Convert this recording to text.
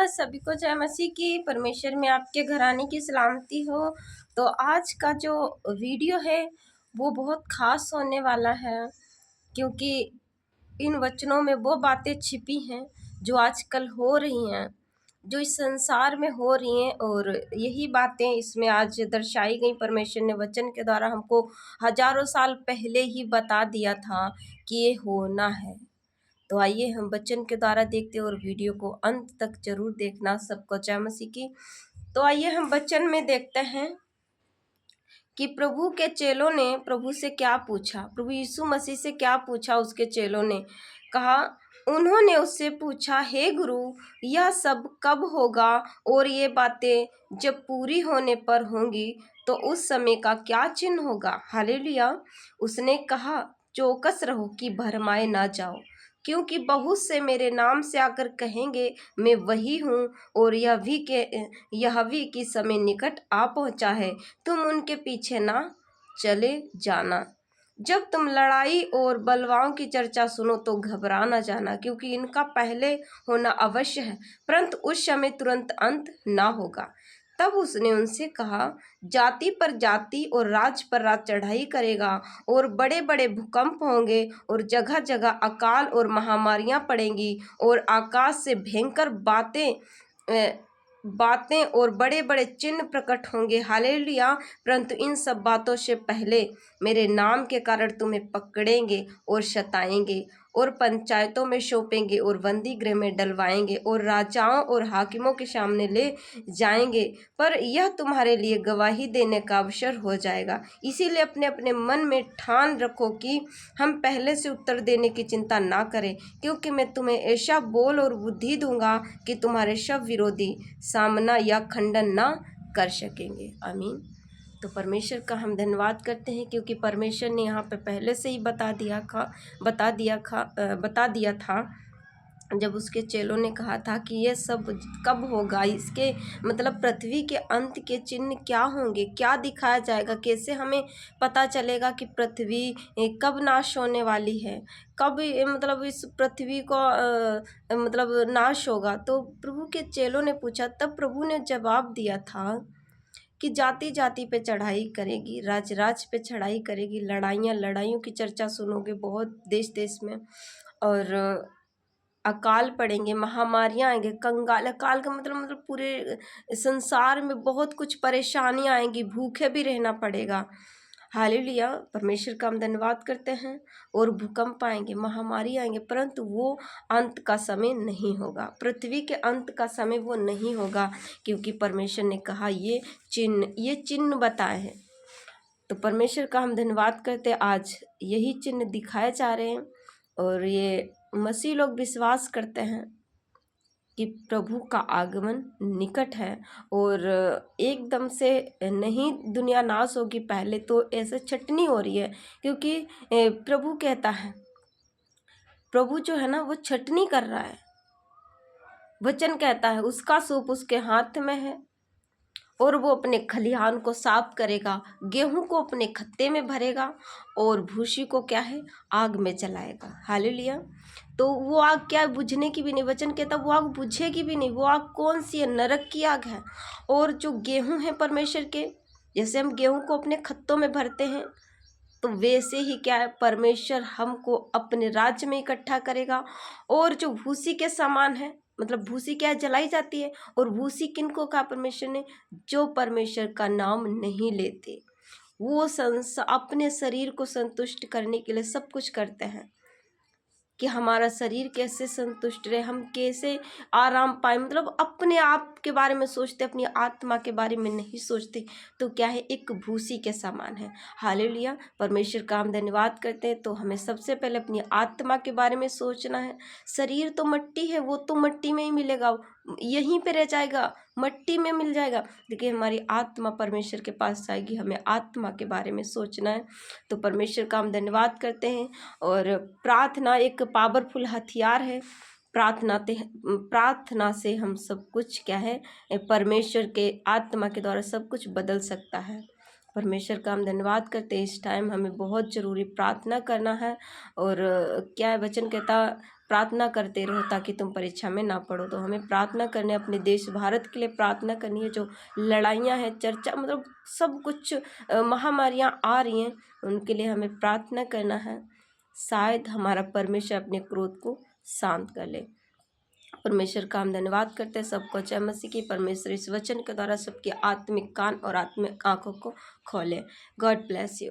सभी को जय मसीह की। परमेश्वर में आपके घराने की सलामती हो। तो आज का जो वीडियो है वो बहुत खास होने वाला है, क्योंकि इन वचनों में वो बातें छिपी हैं जो आजकल हो रही हैं, जो इस संसार में हो रही हैं, और यही बातें इसमें आज दर्शाई गई। परमेश्वर ने वचन के द्वारा हमको हजारों साल पहले ही बता दिया था कि ये होना है। तो आइए हम वचन के द्वारा देखते हैं, और वीडियो को अंत तक जरूर देखना। सबको जय मसीह की। तो आइए हम वचन में देखते हैं कि प्रभु के चेलों ने प्रभु से क्या पूछा, प्रभु यीशु मसीह से क्या पूछा। उसके चेलों ने कहा, उन्होंने उससे पूछा, हे गुरु, यह सब कब होगा और ये बातें जब पूरी होने पर होंगी तो उस समय का क्या चिन्ह होगा। हालेलुया। उसने कहा, चौकस रहो कि भरमाए ना जाओ, क्योंकि बहुत से मेरे नाम से आकर कहेंगे, मैं वही हूँ, और यह भी कि समय निकट आ पहुँचा है, तुम उनके पीछे ना चले जाना। जब तुम लड़ाई और बलवाओं की चर्चा सुनो तो घबरा न जाना, क्योंकि इनका पहले होना अवश्य है, परंतु उस समय तुरंत अंत ना होगा। तब उसने उनसे कहा, जाति पर जाति और राज पर राज चढ़ाई करेगा, और बड़े बड़े भूकंप होंगे, और जगह जगह अकाल और महामारियां पड़ेंगी, और आकाश से भयंकर बातें और बड़े बड़े चिन्ह प्रकट होंगे। हालेलुया। परंतु इन सब बातों से पहले मेरे नाम के कारण तुम्हें पकड़ेंगे और सताएंगे, और पंचायतों में सौंपेंगे, और बंदी गृह में डलवाएंगे, और राजाओं और हाकिमों के सामने ले जाएंगे। पर यह तुम्हारे लिए गवाही देने का अवसर हो जाएगा। इसीलिए अपने अपने मन में ठान रखो कि हम पहले से उत्तर देने की चिंता ना करें, क्योंकि मैं तुम्हें ऐसा बोल और बुद्धि दूंगा कि तुम्हारे सब विरोधी सामना या खंडन ना कर सकेंगे। आमीन। तो परमेश्वर का हम धन्यवाद करते हैं, क्योंकि परमेश्वर ने यहाँ पे पहले से ही बता दिया था जब उसके चेलों ने कहा था कि ये सब कब होगा, इसके मतलब पृथ्वी के अंत के चिन्ह क्या होंगे, क्या दिखाया जाएगा, कैसे हमें पता चलेगा कि पृथ्वी कब नाश होने वाली है, कब मतलब इस पृथ्वी को मतलब नाश होगा। तो प्रभु के चेलों ने पूछा, तब प्रभु ने जवाब दिया था कि जाति जाति पे चढ़ाई करेगी, राज राज पे चढ़ाई करेगी, लड़ाइयों की चर्चा सुनोगे बहुत देश देश में, और अकाल पड़ेंगे, महामारियां आएंगे, कंगाल। अकाल का मतलब पूरे संसार में बहुत कुछ परेशानियां आएंगी, भूखे भी रहना पड़ेगा। हालेलुया। परमेश्वर का हम धन्यवाद करते हैं। और भूकंप आएंगे, महामारी आएंगे, परंतु वो अंत का समय नहीं होगा, पृथ्वी के अंत का समय वो नहीं होगा, क्योंकि परमेश्वर ने कहा ये चिन्ह बताए हैं। तो परमेश्वर का हम धन्यवाद करते हैं, आज यही चिन्ह दिखाए जा रहे हैं, और ये मसीह लोग विश्वास करते हैं कि प्रभु का आगमन निकट है, और एकदम से नहीं दुनिया नाश होगी, पहले तो ऐसे छटनी हो रही है, क्योंकि प्रभु कहता है, प्रभु जो है ना वो छटनी कर रहा है। वचन कहता है उसका सूप उसके हाथ में है, और वो अपने खलिहान को साफ करेगा, गेहूं को अपने खत्ते में भरेगा, और भूसी को क्या है, आग में जलाएगा। हालेलुया। तो वो आग क्या बुझने की भी नहीं, वचन कहता वो आग बुझेगी भी नहीं। वो आग कौन सी है, नरक की आग है। और जो गेहूं है परमेश्वर के, जैसे हम गेहूं को अपने खत्तों में भरते हैं, तो वैसे ही क्या है, परमेश्वर हमको अपने राज्य में इकट्ठा करेगा। और जो भूसी के समान है, मतलब भूसी क्या जलाई जाती है, और भूसी किनको कहा परमेश्वर ने, जो परमेश्वर का नाम नहीं लेते, वो अपने शरीर को संतुष्ट करने के लिए सब कुछ करते हैं कि हमारा शरीर कैसे संतुष्ट रहे, हम कैसे आराम पाए, मतलब अपने आप के बारे में सोचते, अपनी आत्मा के बारे में नहीं सोचते। तो क्या है, एक भूसी के समान है। हालेलुया। परमेश्वर का हम धन्यवाद करते हैं। तो हमें सबसे पहले अपनी आत्मा के बारे में सोचना है। शरीर तो मिट्टी है, वो तो मिट्टी में ही मिलेगा, यहीं पे रह जाएगा, मिट्टी में मिल जाएगा, लेकिन हमारी आत्मा परमेश्वर के पास आएगी। हमें आत्मा के बारे में सोचना है। तो परमेश्वर का हम धन्यवाद करते हैं। और प्रार्थना एक पावरफुल हथियार है। प्रार्थना से हम सब कुछ क्या है, परमेश्वर के आत्मा के द्वारा सब कुछ बदल सकता है। परमेश्वर का हम धन्यवाद करते हैं। इस टाइम हमें बहुत ज़रूरी प्रार्थना करना है। और क्या है, वचन कहता प्रार्थना करते रहो ताकि तुम परीक्षा में ना पढ़ो। तो हमें प्रार्थना करने, अपने देश भारत के लिए प्रार्थना करनी है। जो लड़ाइयाँ हैं, चर्चा मतलब सब कुछ महामारियाँ आ रही हैं, उनके लिए हमें प्रार्थना करना है। शायद हमारा परमेश्वर अपने क्रोध को शांत कर ले। परमेश्वर का हम धन्यवाद करते हैं। सबको जय मसीह की। परमेश्वर इस वचन के द्वारा सबके आत्मिक कान और आत्मिक आंखों को खोले। God bless you.